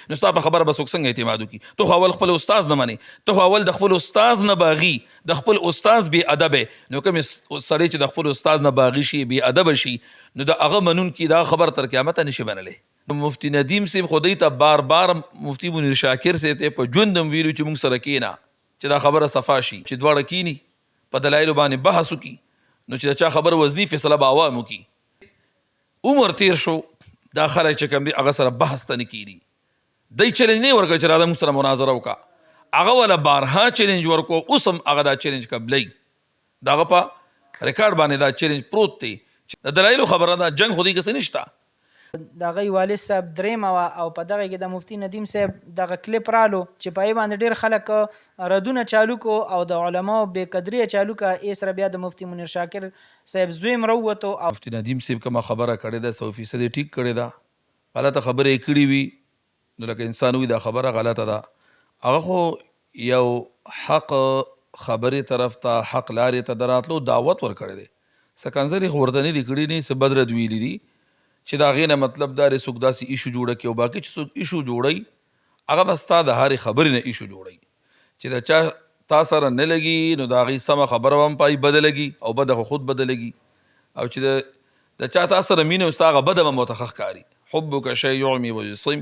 نو ستا په خبره به څوک څنګه اعتماد وکړي؟ ته خو اول خپل استاز نه منې، ته خو اول د خپل استاز نه باغي، د خپل استاز بې ادبه. نو کوم سړی چې د خپل استاز نه باغي شي، بې ادبه شي، نو د هغه منونکي دا خبر تر قیامته نشي منلی. مفتی ندیم صاحب خدای ته بار بار مفتی منیر شاکر صاحب ته په ژوندم ویلو چې موږ سره کېنه چې دا خبره صفا شي، چې دواړه کینی په دلایلو باندې بحث وکړي، نو چې د چا خبره وزني فیصله به عوام وکړي. عمر تیر شو، دا خلک چې کوم دي هغه سره بحث ته نه کېږي. دی چیلنج نه ورکړ چې راځه موږ سره مناظره وکړه، هغه ولا بارها چیلنج ورکو، اوس هم هغه دا چیلنج قبلوي. د هغه په ریکارډ باندې دا چیلنج پروت دی. د دلایلو خبره ده، جنګ خو دې کسې نشته. د هغوی والد صاحب دریمه وه او په دغه کې د مفتي ندیم صاحب دغه کلیپ رالو چې په هغې باندې ډېر خلک ردونه چالو کو او د علماو بې قدري چالو که. ای سره بیا د مفتي منیر شاکر صاحب زوی هم راووتو. مفتي ندیم صاحب کومه خبره کړې ده 100% یې ټیک کړې ده، غلطه خبره یې کړې وي نو لکه انسان وي دا خبره غلطه ده. هغه خو یو حق خبرې طرف ته، حق لارې ته د راتلو دعوت ورکړی دی. سکنځلې خو ورته نه دي کړي، نه څه بد رد ویلي دي چې د هغې نه مطلب دا دی څوک داسې ایشو جوړه کړي، او باقي چې څوک ایشو جوړوي هغه به ستا د هرې خبرې نه ایشو جوړوي چې د چا تا سره نه لګي، نو د هغې سمه خبره به هم پای بده لګي او بده خو خود بده لګي، او چې د چا تا سره مینه او ستا هغه بده به ورته ښه ښکاري. حبک شی یعمی ویصم،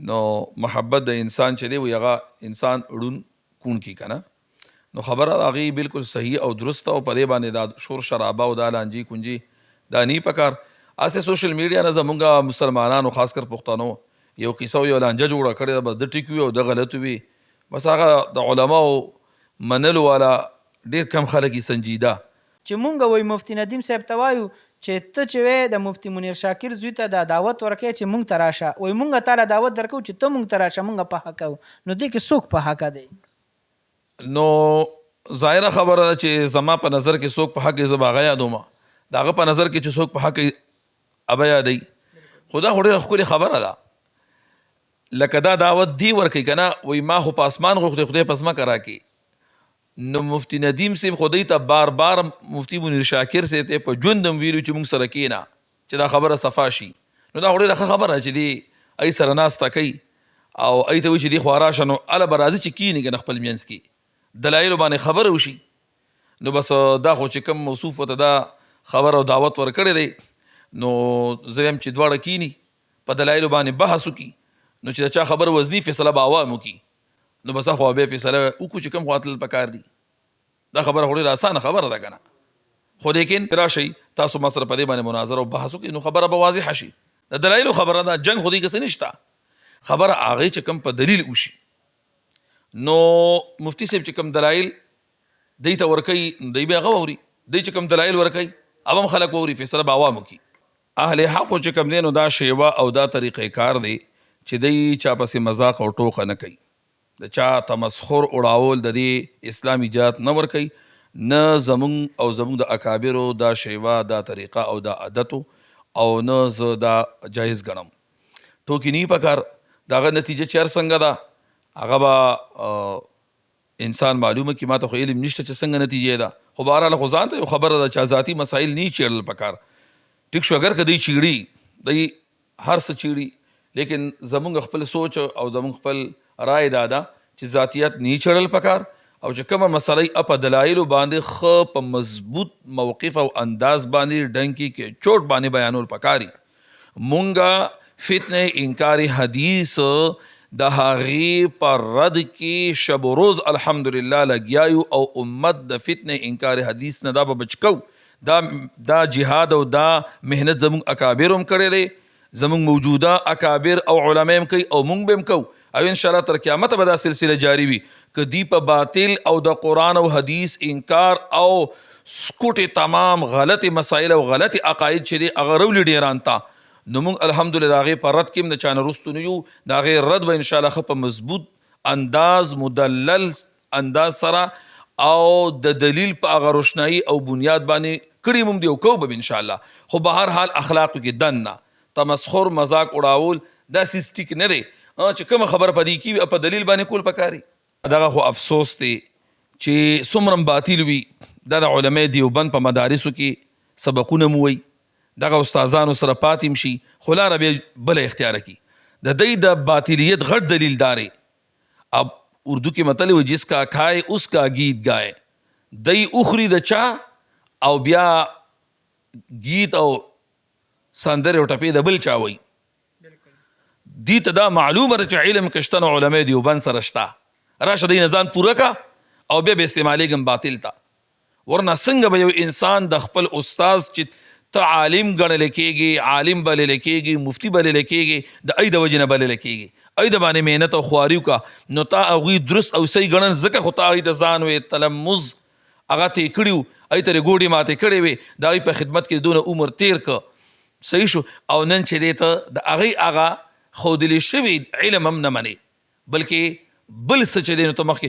نو محبت د انسان چې دی وي هغه انسان ړون کوڼ کي که نه. نو خبره د هغې بلکل صحیح او درسته، او په دې باندې دا شور شرابه او دا لانجې کونجې دا نی پکار. اسې سوشل میډیا نه زمونږ مسلمانانو خاص کر پښتنو یو قصه او یو لانجه جوړه کړې ده، بس د ټیک وي او د غلط وي، بس هغه د علماو منلو والا ډېر کم خلک یې سنجیده. چې مونږ وایي مفتي ندیم صاحب ته وایو چې ته چې وې د مفتي منیر شاکر زوی ته دا دعوت ورکوې چې مونږ ته راشه، وایي مونږ تا له دعوت درکوو چې ته مونږ ته راشه، مونږ په حقه وو. نو دې کې څوک په حقه دی؟ نو ظاهره خبره ده چې زما په نظر کې څوک په حق یې زه به هغه یادومه، د هغه په نظر کې چې څوک په حق یې ابه یادوي. خو دا خو ډېره ښکلې خبره ده، لکه دا دعوت دی ورکوي که نه، وایي ما خو په اسمان غوښتې خدای په ځمکه راکړي. نو مفتي ندیم صاحب خدای ته بار بار مفتي منیر شاکر صاحب ته په ژوند هم ویلو چې موږ سره کېنه چې دا خبره صفا شي. نو دا خو ډېره ښه خبره چې دی ای سره ناسته کوي او ای ته وایي چې دی خوا راشه، نو هله به راځي چې کښېني که نه خپل منځ کې دلایلو باندې خبره وشي. نو بس دا خو چې کوم موصوف ورته دا خبره او دعوت ورکړی دی، نو زه یم چې دواړه کینی په دلایلو باندې بحث وکړي، نو چې د چا خبر وزني فیصله به عوام وکړي، نو بس خو بیا فیصله وکړو چې کوم خوا تلل پکار دي. دا خبره خو ډېره اسانه خبره ده که نه، خو لیکن راشئ تاسو ما سره په دې باندې مناظره او بحث وکړئ، نو خبره به واضحه شي. د دلایلو خبره ده، جنګ خو دې کسې نشته، خبره هغې چې کوم په دلیل وشي. نو مفتي صاحب چې کوم دلایل دی ته ورکوي، دی به هغه واوري، دی چې کوم دلایل ورکوي هغه هم خلک واوري، فیصله به عوام وکړي. اهل حقو چې کوم دی نو دا شیوه او دا طریقې کار دی چې دی چا پسې مذاق او ټوکه نه کوي، د چا تمسخر اړاول د دې اسلام ایجاد نه ورکوي، نه زمونږ او زمونږ د اکابرو دا شیوه، دا طریقه او دا عادتو، او نه زه دا جایز ګڼم. ټوکې نه پکار، د هغه نتیجه چې هر څنګه ده هغه به انسان معلومه کړي. ما ته خو علم نشته چې څنګه نتیجه ده، خو بهرحال خو ځان ته یو خبره ده چې ذاتي مسایل نه چیړل پکار. ټیک شو اگر که دی چیړي، دی هر څه چیړي، لیکن زمونږ خپل سوچ او زمونږ خپل رای دا ده چې ذاتیت نه چړل پکار، او چې کومه مسله په دلایلو باندې ښه په مضبوط موقف او انداز باندې ډنکي کې چوټ باندې بیانول پکاري. مونږه فتنه انکار حدیث د هغې په رد کې شب و روز الحمدلله لګیا یو، او امت د فتنه انکار حدیث نه دا به بچ کو. دا جهاد او دا محنت زمونږ اکابر هم کړی دی، زمونږ موجوده اکابر او علما هم کوي او مونږ به هم کوو، او انشاءالله تر قیامته به دا سلسله جاری وي. که دی په باطل او د قرآن او حدیث انکار او سکوټې تمام غلط مسائل او غلط عقاید چې دی هغه راولي ډیران ته، نو مونږ الحمدلله د هغې په رد کې هم د چا نه رستو نه یو. د هغې رد به انشاءالله ښه په مضبوط انداز، مدلل انداز سره او د دلیل په هغه روشنایي او بنیاد باندې کړي مونږ دی او کوو به انشاءالله. خو به هر حال اخلاقو کې دننه تمسخر، مذاق اړاول دا سیز ټیک نه دی، چې کومه خبره په دې کې په دلیل باندې کول پکاري. دغه خو افسوس دی چې څومره باطل وي، دا د علماء دیوبند په مدارسو کې سبقونه مو وایي، دغه استادانو سره پاتې شي، خو لاره بیا بله اختیاره کړي. د دې د باطلیت غټ دلیل داري. اب اردو کې متل وي جس کا کھائے اس کا گیت گائے. دای اخری د چا او بیا گیت او سندره او ټپې د بل چا وي. دی ته دا معلومه ده چې علم کشتن علماء دیوبند سره شته. راشه دې نظام پوره کا او بیا به استعمالیږم باطل ته. ورنه څنګه به یو انسان د خپل استاد چې ته عالم ګڼل کېږي، عالم بلل کېږي، مفتی بلل کېږي، د ای د وجې نه بلل کېږي، ای د باندې محنت او خواري وکړه، نو تا هغوی درست او صحیح ګڼل ځکه خو تا هغوی ته ځان وې تلمز هغه ته یې کړي وو، هغوی ته یې ګوډې ماتې کړې وې، د هغوی په خدمت کې دونه عمر تیر که صحیح شو. او نن چې دی ته د هغوی هغه ښودلې شوي علم هم نه منې، بلکې بل څه چې دی نو ته مخکې